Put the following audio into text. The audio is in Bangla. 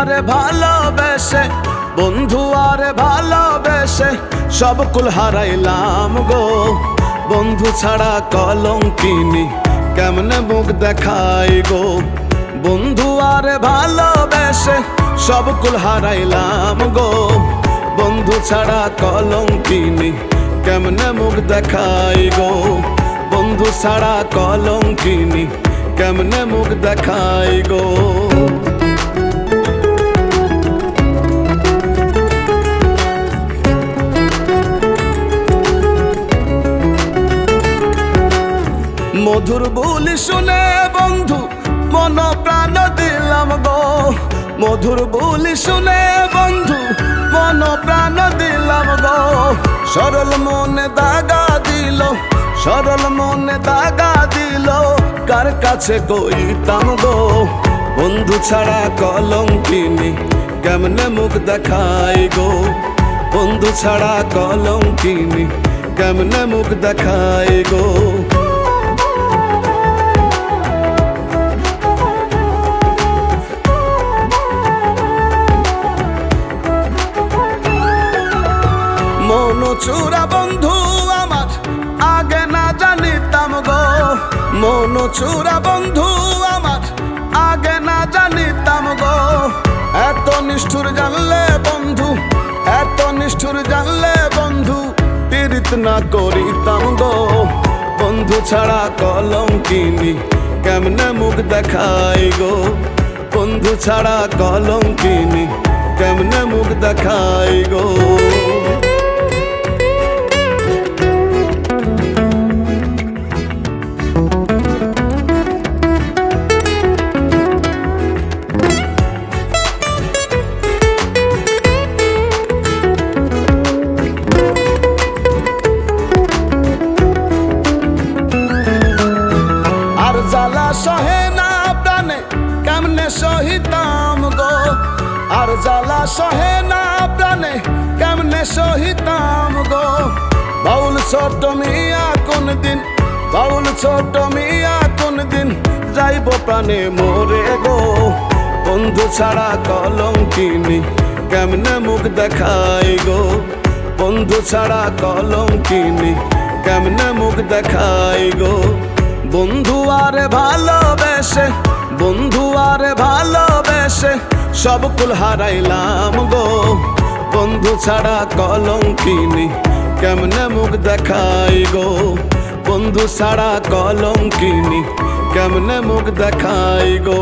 আরে ভালোবেসে, বন্ধু আরে ভালোবেসে সব কুল হারাইলাম গো। বন্ধু ছাড়া কলঙ্কিনী কেমনে মুখ দেখাই গো। বন্ধু আরে ভালোবেসে সব কুল হারাইলাম গো। বন্ধু ছাড়া কলঙ্কিনী কেমনে মুখ দেখাই গো। বন্ধু ছাড়া কলঙ্কিনী কেমনে মুখ দেখাই গো। মধুর বুলি শুনে বন্ধু মন প্রাণ দিলাম গো। মধুর বুলি শুনে বন্ধু মন প্রাণ দিলাম গো। সরল মনে দাগা দিল, সরল মনে দাগা দিল, কার কাছে কইতাম গো। বন্ধু ছাড়া কলঙ্কিনী কেমনে মুখ দেখাই গো। বন্ধু ছাড়া কলঙ্কিনী কেমনে মুখ দেখাই গো। মন চূড়া বন্ধু আমার আগে না জানিতাম গো। মন চূড়া বন্ধু আমার আগে না জানিতাম গো। এত নিষ্ঠুর জানলে বন্ধু, এত নিষ্ঠুর জানলে বন্ধু পীড়িত না করিতাম গো। বন্ধু ছাড়া কলঙ্কিনী কেমনে মুখ দেখাই গো। বন্ধু ছাড়া কলঙ্কিনী কেমনে মুখ দেখাই গো। জ্বালা সহে না প্রাণে কেমনে সহিতাম গো। আর জ্বালা সহে না প্রাণে কেমনে সহিতাম গো। বাউল ছোট মিয়া কোন দিন, বাউল ছোট মিয়া কোন দিন যাইব প্রাণে মোরে গো। বন্ধু ছাড়া কলঙ্কিনী কেমনে মুখ দেখাই গো। বন্ধু ছাড়া কলঙ্কিনী কেমনে মুখ দেখাই গো। বন্ধু আরে ভালোবেসে, বন্ধু আরে ভালোবেসে সব কুল হারাইলাম গো। বন্ধু ছাড়া কলঙ্কিনী কেমনে মুখ দেখাই গো। বন্ধু ছাড়া কলঙ্কিনী কেমনে মুখ দেখাই গো।